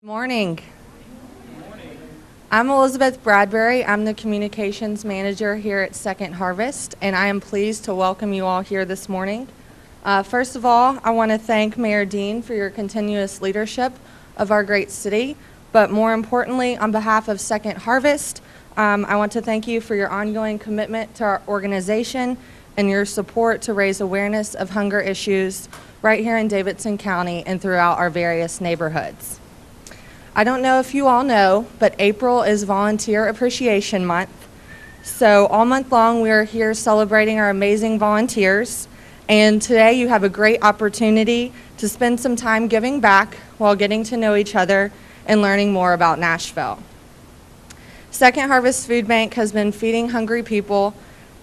Morning. I'm Elizabeth Bradbury. I'm the Communications Manager here at Second Harvest, and I am pleased to welcome you all here this morning. First of all, I want to thank Mayor Dean for your continuous leadership of our great city, but more importantly, on behalf of Second Harvest, I want to thank you for your ongoing commitment to our organization and your support to raise awareness of hunger issues right here in Davidson County and throughout our various neighborhoods. I don't know if you all know, but April is Volunteer Appreciation Month. So all month long, we are here celebrating our amazing volunteers. And today you have a great opportunity to spend some time giving back while getting to know each other and learning more about Nashville. Second Harvest Food Bank has been feeding hungry people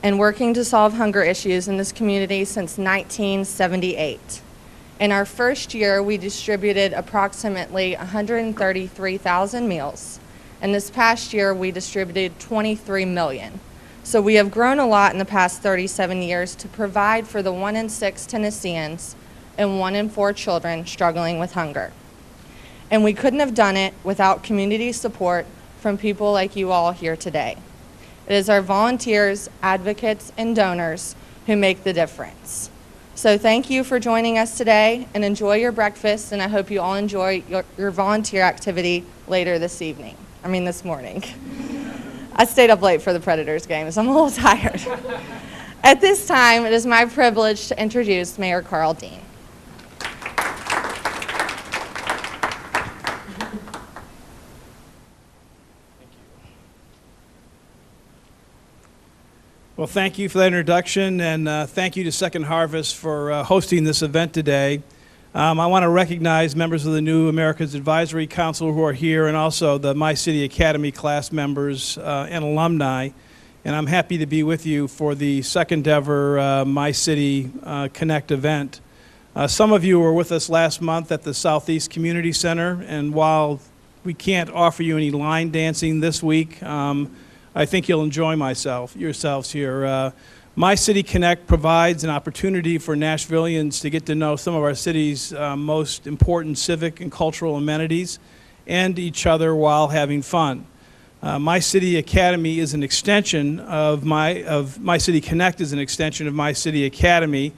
and working to solve hunger issues in this community since 1978. In our first year, we distributed approximately 133,000 meals. And this past year, we distributed 23 million. So we have grown a lot in the past 37 years to provide for the 1 in 6 Tennesseans and 1 in 4 children struggling with hunger. And we couldn't have done it without community support from people like you all here today. It is our volunteers, advocates, and donors who make the difference. So thank you for joining us today, and enjoy your breakfast, and I hope you all enjoy your volunteer activity later this morning. I stayed up late for the Predators game, so I'm a little tired. At this time, it is my privilege to introduce Mayor Carl Dean. Well, thank you for that introduction, and thank you to Second Harvest for hosting this event today. I want to recognize members of the New Americas Advisory Council who are here, and also the MyCity Academy class members and alumni. And I'm happy to be with you for the second ever MyCity Connect event. Some of you were with us last month at the Southeast Community Center, and while we can't offer you any line dancing this week, I think you'll enjoy yourselves here. MyCity Connect provides an opportunity for Nashvillians to get to know some of our city's most important civic and cultural amenities and each other while having fun. MyCity Academy is an extension of MyCity Connect is an extension of MyCity Academy.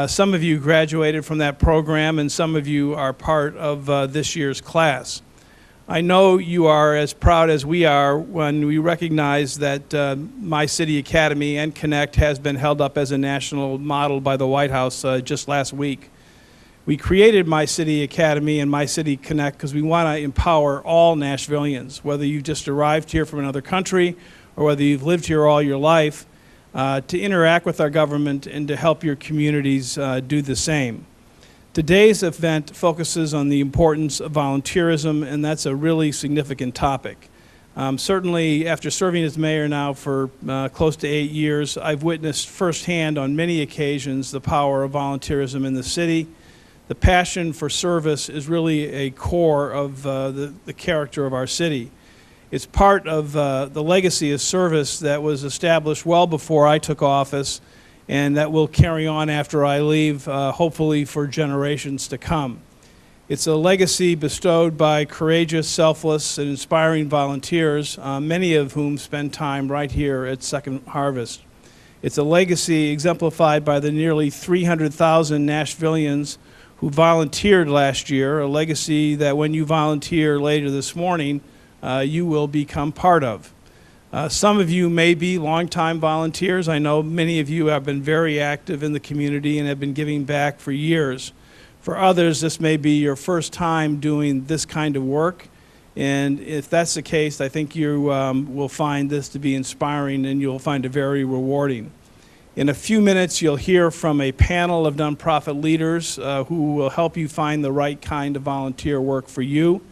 Some of you graduated from that program, and some of you are part of this year's class. I know you are as proud as we are when we recognize that MyCity Academy and Connect has been held up as a national model by the White House just last week. We created MyCity Academy and MyCity Connect because we want to empower all Nashvillians, whether you've just arrived here from another country or whether you've lived here all your life, to interact with our government and to help your communities do the same. Today's event focuses on the importance of volunteerism, and that's a really significant topic. Certainly, after serving as mayor now for close to 8 years, I've witnessed firsthand on many occasions the power of volunteerism in the city. The passion for service is really a core of the character of our city. It's part of the legacy of service that was established well before I took office, and that will carry on after I leave, hopefully for generations to come. It's a legacy bestowed by courageous, selfless, and inspiring volunteers, many of whom spend time right here at Second Harvest. It's a legacy exemplified by the nearly 300,000 Nashvillians who volunteered last year, a legacy that when you volunteer later this morning, you will become part of. Some of you may be longtime volunteers. I know many of you have been very active in the community and have been giving back for years. For others, this may be your first time doing this kind of work. And if that's the case, I think you will find this to be inspiring, and you'll find it very rewarding. In a few minutes, you'll hear from a panel of nonprofit leaders who will help you find the right kind of volunteer work for you.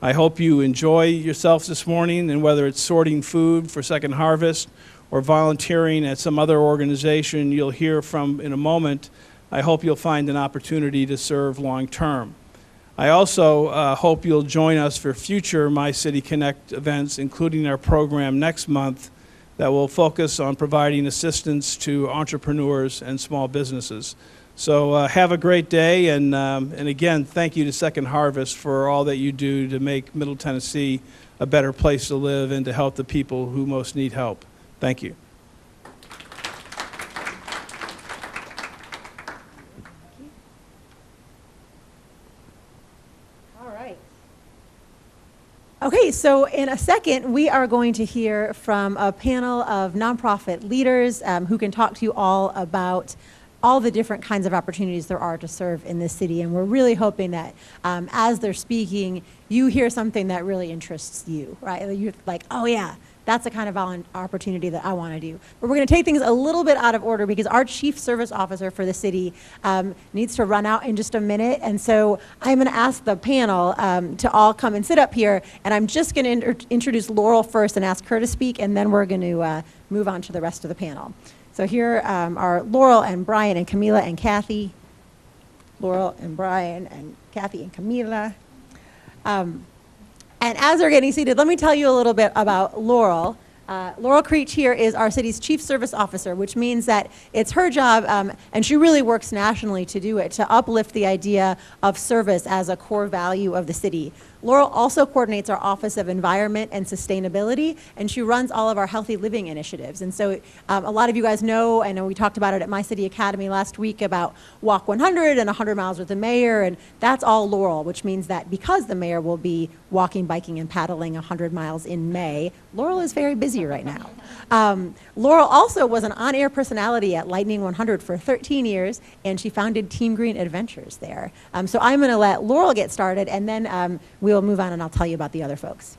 I hope you enjoy yourselves this morning, and whether it's sorting food for Second Harvest or volunteering at some other organization you'll hear from in a moment, I hope you'll find an opportunity to serve long term. I also hope you'll join us for future MyCity Connect events, including our program next month that will focus on providing assistance to entrepreneurs and small businesses. So have a great day, and again, thank you to Second Harvest for all that you do to make Middle Tennessee a better place to live and to help the people who most need help. Thank you. All right. Okay, so in a second, we are going to hear from a panel of nonprofit leaders who can talk to you all about all the different kinds of opportunities there are to serve in this city. And we're really hoping that as they're speaking, you hear something that really interests you, right? You're like, oh yeah, that's the kind of opportunity that I want to do. But we're going to take things a little bit out of order because our Chief Service Officer for the city needs to run out in just a minute. And so I'm going to ask the panel to all come and sit up here. And I'm just going to introduce Laurel first and ask her to speak. And then we're going to move on to the rest of the panel. So here are Laurel and Brian and Camila and Kathy. Laurel and Brian and Kathy and Camila. And as they're getting seated, let me tell you a little bit about Laurel. Laurel Creech here is our city's Chief Service Officer, which means that it's her job, and she really works nationally to do it, to uplift the idea of service as a core value of the city. Laurel also coordinates our Office of Environment and Sustainability, and she runs all of our healthy living initiatives. And so a lot of you guys know, I know we talked about it at MyCity Academy last week about Walk 100 and 100 Miles with the Mayor, and that's all Laurel, which means that because the mayor will be walking, biking, and paddling 100 miles in May, Laurel is very busy right now. Laurel also was an on-air personality at Lightning 100 for 13 years, and she founded Team Green Adventures there. So I'm going to let Laurel get started, and then we'll move on and I'll tell you about the other folks.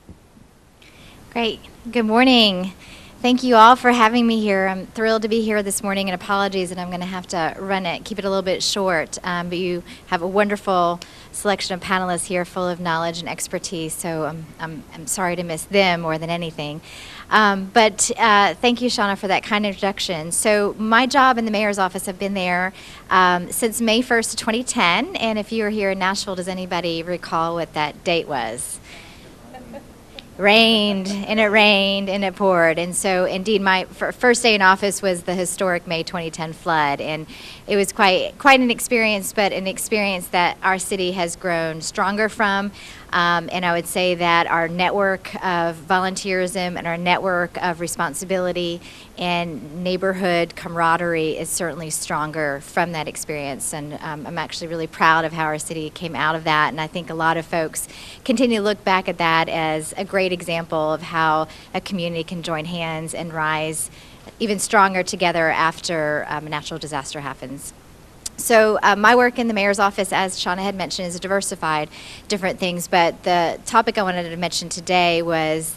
Great. Good morning. Thank you all for having me here. I'm thrilled to be here this morning, and apologies that I'm going to have to keep it a little bit short. But you have a wonderful selection of panelists here full of knowledge and expertise, so I'm sorry to miss them more than anything. But thank you, Shauna, for that kind introduction. So my job in the mayor's office, I've been there since May 1st, 2010. And if you were here in Nashville, does anybody recall what that date was? Rained, and it poured. And so indeed my first day in office was the historic May 2010 flood. And it was quite an experience, but an experience that our city has grown stronger from. And I would say that our network of volunteerism and our network of responsibility and neighborhood camaraderie is certainly stronger from that experience. And I'm actually really proud of how our city came out of that. And I think a lot of folks continue to look back at that as a great example of how a community can join hands and rise even stronger together after a natural disaster happens. So my work in the mayor's office, as Shauna had mentioned, is diversified different things, but the topic I wanted to mention today was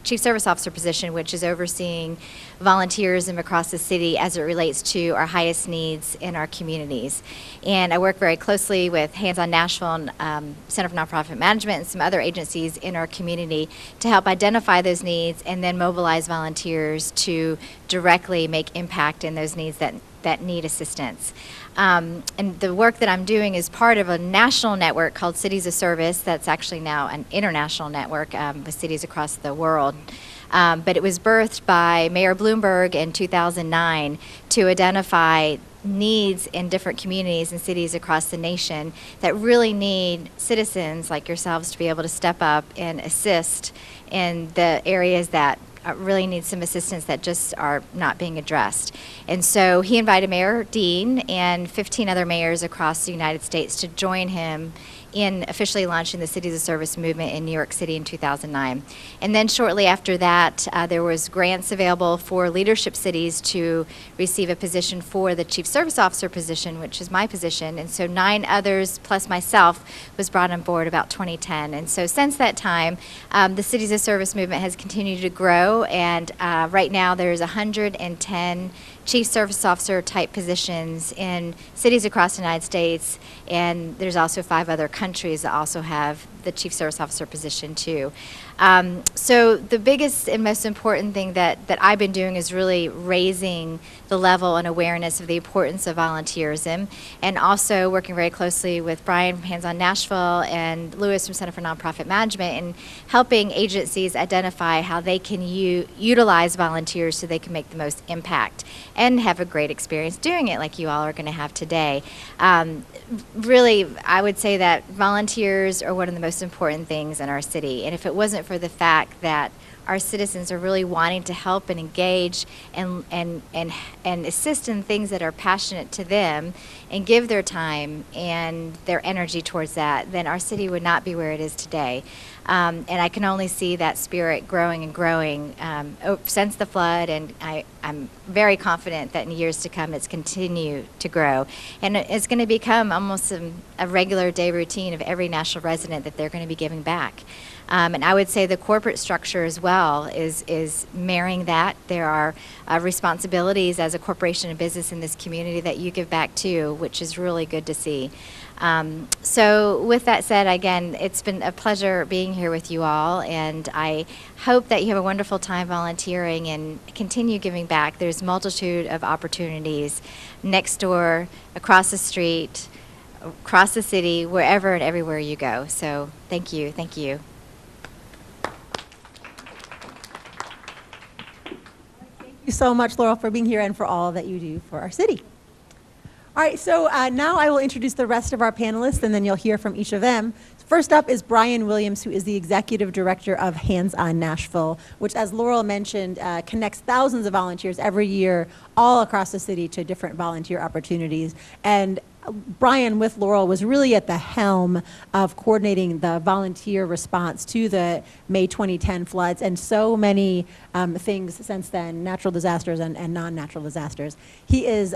Chief Service Officer position, which is overseeing volunteerism across the city as it relates to our highest needs in our communities. And I work very closely with Hands on Nashville and Center for Nonprofit Management and some other agencies in our community to help identify those needs and then mobilize volunteers to directly make impact in those needs that need assistance. And the work that I'm doing is part of a national network called Cities of Service that's actually now an international network with cities across the world. But it was birthed by Mayor Bloomberg in 2009 to identify needs in different communities and cities across the nation that really need citizens like yourselves to be able to step up and assist in the areas that really need some assistance that just are not being addressed. And so he invited Mayor Dean and 15 other mayors across the United States to join him in officially launching the Cities of Service movement in New York City in 2009. And then shortly after that, there was grants available for leadership cities to receive a position for the Chief Service Officer position, which is my position. And so 9 others plus myself was brought on board about 2010. And so since that time, the Cities of Service movement has continued to grow. And right now there's 110 Chief Service Officer type positions in cities across the United States, and there's also 5 other countries that also have the chief service officer position too. So the biggest and most important thing that I've been doing is really raising the level and awareness of the importance of volunteerism, and also working very closely with Brian from Hands on Nashville and Lewis from Center for Nonprofit Management, and helping agencies identify how they can utilize volunteers so they can make the most impact and have a great experience doing it, like you all are going to have today. Really, I would say that volunteers are one of the most important things in our city, and if it wasn't for the fact that our citizens are really wanting to help and engage and assist in things that are passionate to them and give their time and their energy towards that, then our city would not be where it is today. And I can only see that spirit growing and growing since the flood, and I'm very confident that in years to come it's continue to grow. And it's going to become almost a regular day routine of every Nashville resident that they're going to be giving back. And I would say the corporate structure as well is mirroring that. There are responsibilities as a corporation and business in this community that you give back to, which is really good to see. So with that said, again, it's been a pleasure being here with you all, and I hope that you have a wonderful time volunteering and continue giving back. There's a multitude of opportunities next door, across the street, across the city, wherever and everywhere you go. So thank you. Thank you. Thank you so much, Laurel, for being here and for all that you do for our city. All right, so now I will introduce the rest of our panelists, and then you'll hear from each of them. First up is Brian Williams, who is the Executive Director of Hands on Nashville, which, as Laurel mentioned, connects thousands of volunteers every year all across the city to different volunteer opportunities. And Brian, with Laurel, was really at the helm of coordinating the volunteer response to the May 2010 floods and so many things since then, natural disasters and non-natural disasters. He is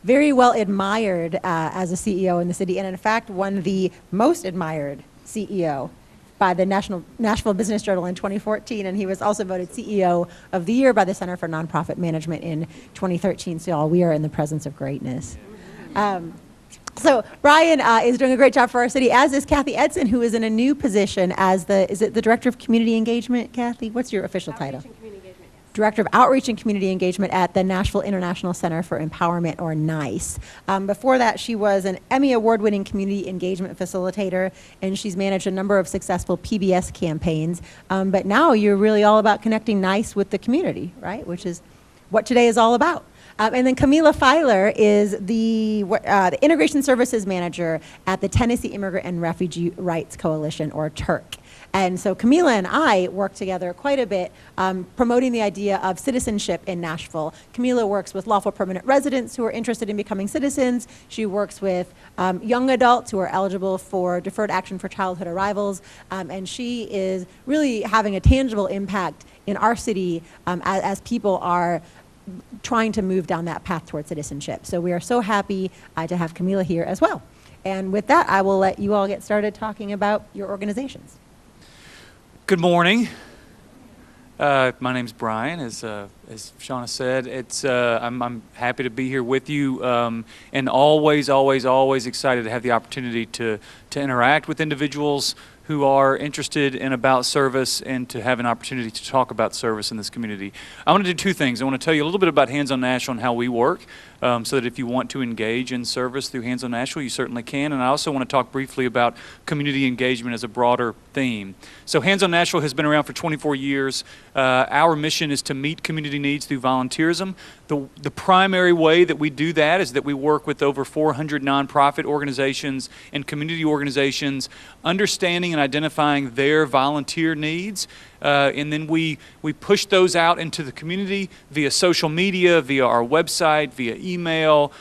very well admired as a CEO in the city, and in fact, won the most admired CEO by the Nashville Business Journal in 2014, and he was also voted CEO of the Year by the Center for Nonprofit Management in 2013. So y'all, we are in the presence of greatness. So Brian is doing a great job for our city, as is Kathy Edson, who is in a new position as is it the Director of Community Engagement, Kathy? What's your official title? Outreach and Community Engagement, yes. Director of Outreach and Community Engagement at the Nashville International Center for Empowerment, or NICE. Before that, she was an Emmy Award-winning community engagement facilitator, and she's managed a number of successful PBS campaigns. But now you're really all about connecting NICE with the community, right? Which is what today is all about. And then Camila Filer is the Integration Services Manager at the Tennessee Immigrant and Refugee Rights Coalition, or TIRC. And so Camila and I work together quite a bit promoting the idea of citizenship in Nashville. Camila works with lawful permanent residents who are interested in becoming citizens. She works with young adults who are eligible for deferred action for childhood arrivals. And she is really having a tangible impact in our city as people are trying to move down that path toward citizenship. So we are so happy to have Camila here as well. And with that, I will let you all get started talking about your organizations. Good morning. My name's Brian. As Shauna said, I'm happy to be here with you, and always excited to have the opportunity to interact with individuals who are interested in about service and to have an opportunity to talk about service in this community. I want to do two things. I want to tell you a little bit about Hands on Nashville and how we work, so that if you want to engage in service through Hands on Nashville, you certainly can. And I also want to talk briefly about community engagement as a broader theme. So Hands on Nashville has been around for 24 years. Our mission is to meet community needs through volunteerism. The primary way that we do that is that we work with over 400 nonprofit organizations and community organizations, understanding and identifying their volunteer needs, and then we push those out into the community via social media, via our website, via email,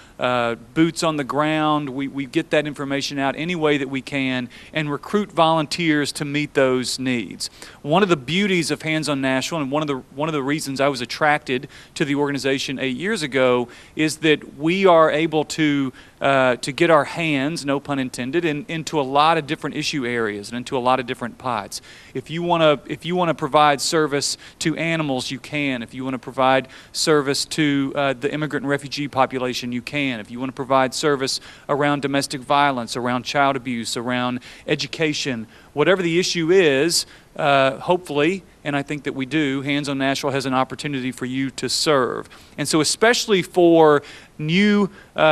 boots on the ground. We get that information out any way that we can and recruit volunteers to meet those needs. One of the beauties of Hands on Nashville, and one of the reasons I was attracted to the organization 8 years ago, is that we are able to get our hands, no pun intended, into a lot of different issue areas and into a lot of different pots. If you want to provide service to animals, you can. If you want to provide service to the immigrant and refugee population, you can. can. If you want to provide service around domestic violence, around child abuse, around education, whatever the issue is, hopefully, and I think that we do, Hands on Nashville has an opportunity for you to serve. And so especially for new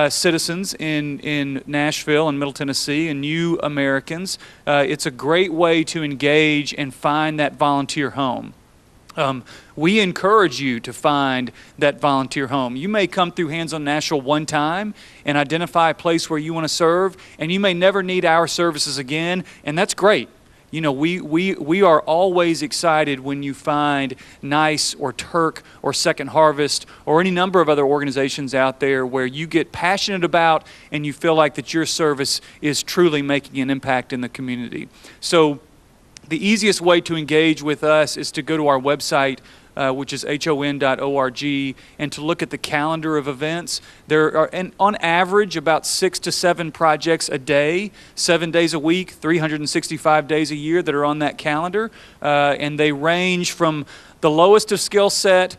citizens in Nashville and Middle Tennessee and new Americans, it's a great way to engage and find that volunteer home. We encourage you to find that volunteer home. You may come through Hands on Nashville one time and identify a place where you want to serve, and you may never need our services again, and that's great. You know, we are always excited when you find NICE or Turk or Second Harvest or any number of other organizations out there where you get passionate about and you feel like that your service is truly making an impact in the community. So the easiest way to engage with us is to go to our website, which is hon.org, and to look at the calendar of events. There are, and on average, about 6 to 7 projects a day, 7 days a week, 365 days a year that are on that calendar, and they range from the lowest of skill set,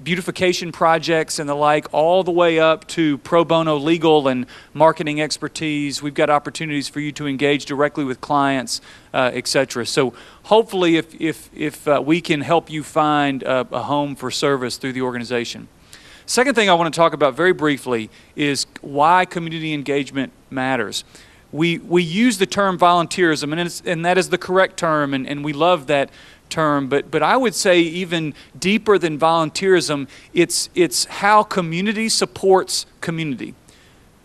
beautification projects and the like, all the way up to pro bono legal and marketing expertise. We've got opportunities for you to engage directly with clients, etc. So hopefully if we can help you find a home for service through the organization. Second thing I want to talk about very briefly is why community engagement matters. We use the term volunteerism, and that is the correct term, and we love that term, but I would say even deeper than volunteerism, it's how community supports community.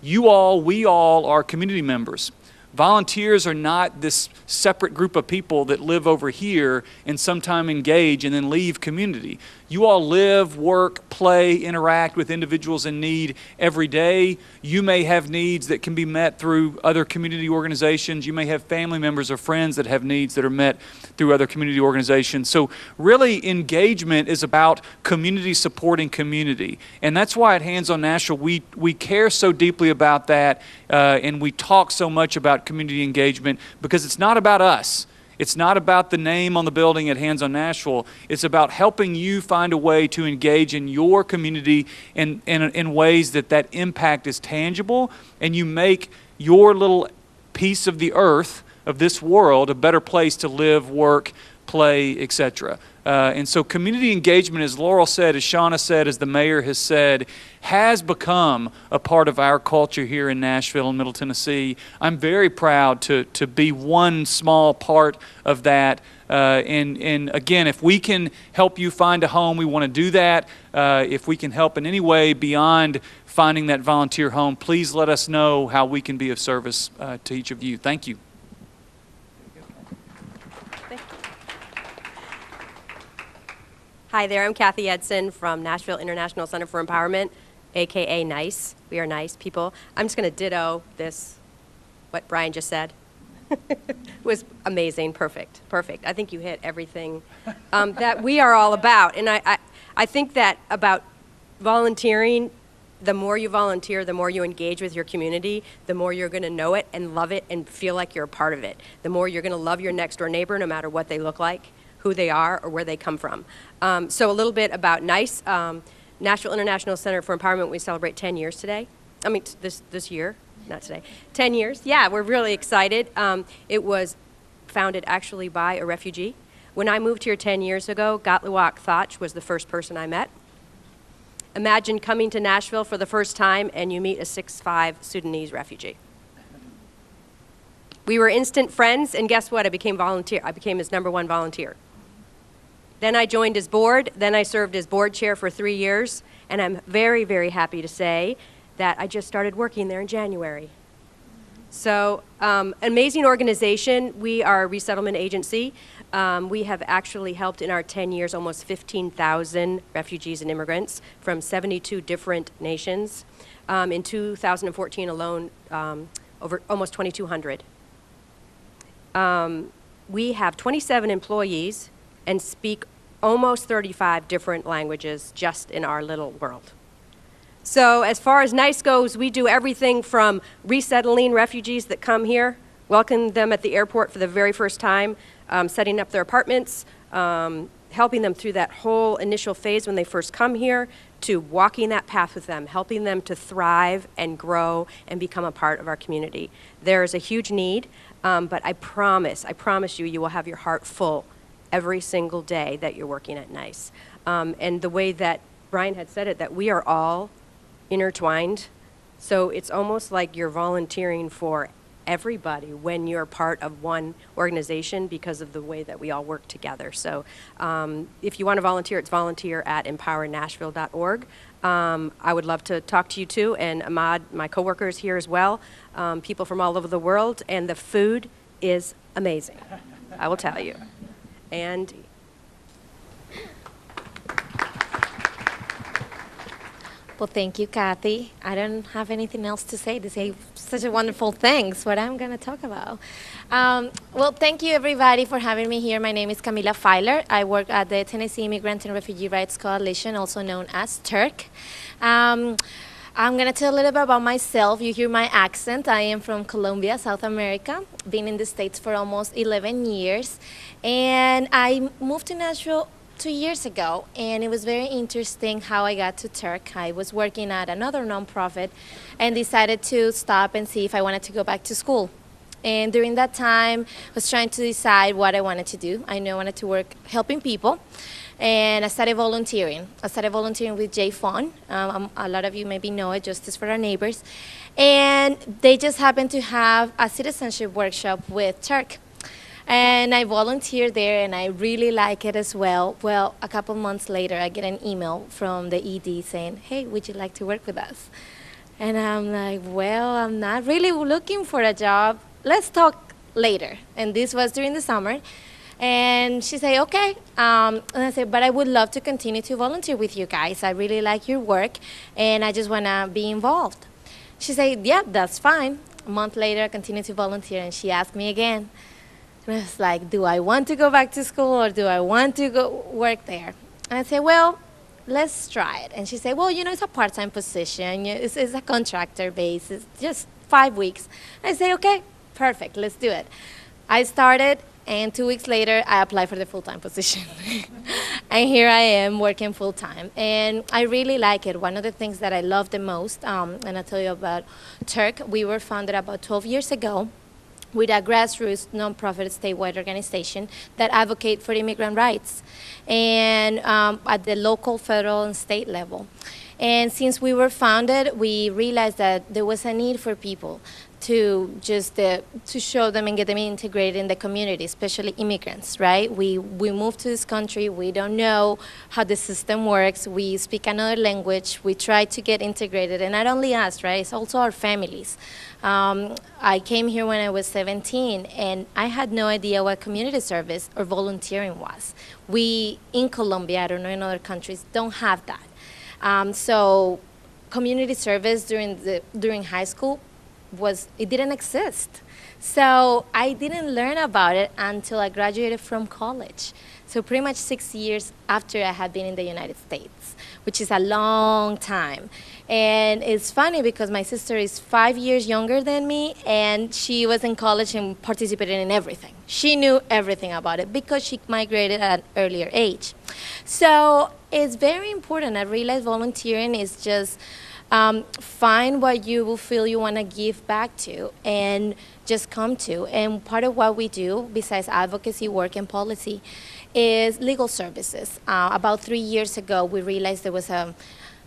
We all are community members. Volunteers are not this separate group of people that live over here and sometime engage and then leave community. You all live, work, play, interact with individuals in need every day. You may have needs that can be met through other community organizations. You may have family members or friends that have needs that are met through other community organizations. So really, engagement is about community supporting community. And that's why at Hands on Nashville, we care so deeply about that, and we talk so much about community engagement, because it's not about us. It's not about the name on the building at Hands on Nashville. It's about helping you find a way to engage in your community in ways that impact is tangible, and you make your little piece of the earth, of this world, a better place to live, work, play, etc. And so community engagement, as Laurel said, as Shauna said, as the mayor has said, has become a part of our culture here in Nashville and Middle Tennessee. I'm very proud to be one small part of that. And again, if we can help you find a home, we want to do that. If we can help in any way beyond finding that volunteer home, please let us know how we can be of service to each of you. Thank you. Hi there, I'm Kathy Edson from Nashville International Center for Empowerment, aka NICE. We are nice people. I'm just going to ditto what Brian just said. It was amazing, perfect. I think you hit everything that we are all about. And I think that about volunteering, the more you volunteer, the more you engage with your community, the more you're going to know it and love it and feel like you're a part of it. The more you're going to love your next door neighbor, no matter what they look like, who they are, or where they come from. So a little bit about NICE, Nashville International Center for Empowerment. We celebrate 10 years today. I mean, this year, not today. 10 years. Yeah, we're really excited. It was founded actually by a refugee. When I moved here 10 years ago, Gatluwak Thach was the first person I met. Imagine coming to Nashville for the first time and you meet a 6'5" Sudanese refugee. We were instant friends, and guess what? I became volunteer. I became his #1 volunteer. Then I joined his board. Then I served as board chair for 3 years, and I'm very, very happy to say that I just started working there in January. So, amazing organization. We are a resettlement agency. We have actually helped in our 10 years almost 15,000 refugees and immigrants from 72 different nations. In 2014 alone, over almost 2,200. We have 27 employees and speak almost 35 different languages just in our little world. So as far as NICE goes, we do everything from resettling refugees that come here, welcoming them at the airport for the very first time, setting up their apartments, helping them through that whole initial phase when they first come here, to walking that path with them, helping them to thrive and grow and become a part of our community. There is a huge need, but I promise you, you will have your heart full every single day that you're working at NICE. And the way that Brian had said it, that we are all intertwined, so it's almost like you're volunteering for everybody when you're part of one organization because of the way that we all work together. So if you want to volunteer, it's volunteer at empowernashville.org. I would love to talk to you too, and Ahmad, my coworker, is here as well, people from all over the world, and the food is amazing, I will tell you. And well, thank you, Kathy. I don't have anything else to say such a wonderful things, what I'm going to talk about. Well, thank you, everybody, for having me here. My name is Camila Filer. I work at the Tennessee Immigrant and Refugee Rights Coalition, also known as TURC. I'm going to tell a little bit about myself. You hear my accent. I am from Colombia, South America. Been in the States for almost 11 years. And I moved to Nashville 2 years ago, and it was very interesting how I got to TURC. I was working at another nonprofit and decided to stop and see if I wanted to go back to school. And during that time, I was trying to decide what I wanted to do. I knew I wanted to work helping people, and I started volunteering. I started volunteering with JFON. A lot of you maybe know it, Justice for Our Neighbors. And they just happened to have a citizenship workshop with TURC. And I volunteered there, and I really like it as well. Well, a couple months later, I get an email from the ED saying, hey, would you like to work with us? And I'm like, well, I'm not really looking for a job. Let's talk later. And this was during the summer. And she said, okay. And I said, but I would love to continue to volunteer with you guys. I really like your work, and I just want to be involved. She said, yeah, that's fine. A month later, I continued to volunteer, and she asked me again. And I was like, do I want to go back to school, or do I want to go work there? And I said, well, let's try it. And she said, well, it's a part-time position. It's a contractor base. It's just 5 weeks. I say, okay, perfect. Let's do it. I started, and 2 weeks later, I applied for the full-time position. And here I am working full-time. And I really like it. One of the things that I love the most, and I'll tell you about TURC, we were founded about 12 years ago with a grassroots nonprofit statewide organization that advocate for immigrant rights, and at the local, federal, and state level. And since we were founded, we realized that there was a need for people to just to show them and get them integrated in the community, especially immigrants, right? We moved to this country, we don't know how the system works, we speak another language, we try to get integrated, and not only us, right? It's also our families. I came here when I was 17, and I had no idea what community service or volunteering was. We, in Colombia, I don't know in other countries, don't have that. So community service during high school it didn't exist. So I didn't learn about it until I graduated from college. So pretty much 6 years after I had been in the United States, which is a long time. And it's funny because my sister is 5 years younger than me, and she was in college and participated in everything. She knew everything about it because she migrated at an earlier age. So it's very important. I realize volunteering is just find what you will feel you want to give back to and just come to. And part of what we do, besides advocacy work and policy, is legal services. About 3 years ago, we realized there was an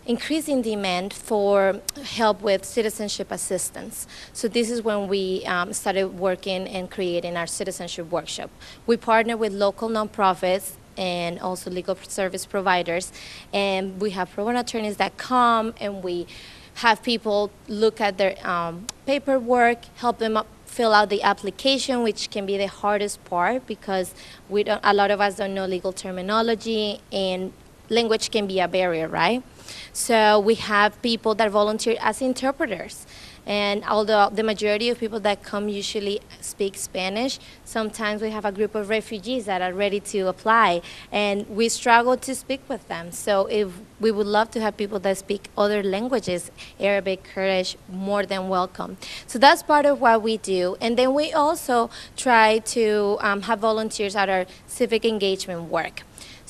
increasing demand for help with citizenship assistance. So this is when we started working and creating our citizenship workshop. We partner with local nonprofits and also legal service providers, and we have pro bono attorneys that come, and we have people look at their paperwork, help them fill out the application, which can be the hardest part because a lot of us don't know legal terminology, and language can be a barrier, right? So we have people that volunteer as interpreters. And although the majority of people that come usually speak Spanish, sometimes we have a group of refugees that are ready to apply, and we struggle to speak with them. So if we would love to have people that speak other languages, Arabic, Kurdish, more than welcome. So that's part of what we do. And then we also try to have volunteers at our civic engagement work.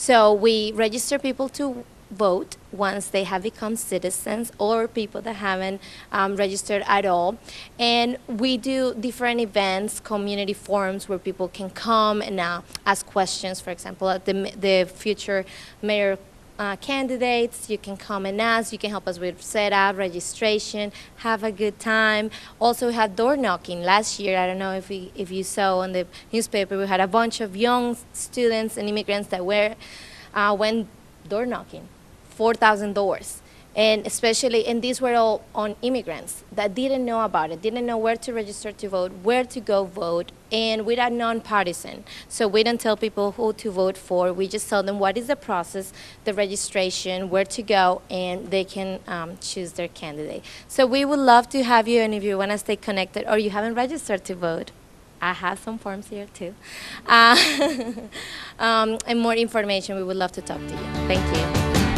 So we register people to vote once they have become citizens, or people that haven't registered at all. And we do different events, community forums where people can come and ask questions. For example, at the future mayor candidates, you can come and ask. You can help us with setup, registration, have a good time. Also, we had door knocking last year. I don't know if you saw on the newspaper, we had a bunch of young students and immigrants that went door knocking. 4,000 doors, and these were all on immigrants that didn't know about it, didn't know where to register to vote, where to go vote, and we're nonpartisan. So we don't tell people who to vote for. We just tell them what is the process, the registration, where to go, and they can choose their candidate. So we would love to have you, and if you want to stay connected or you haven't registered to vote, I have some forms here too. And more information, we would love to talk to you. Thank you.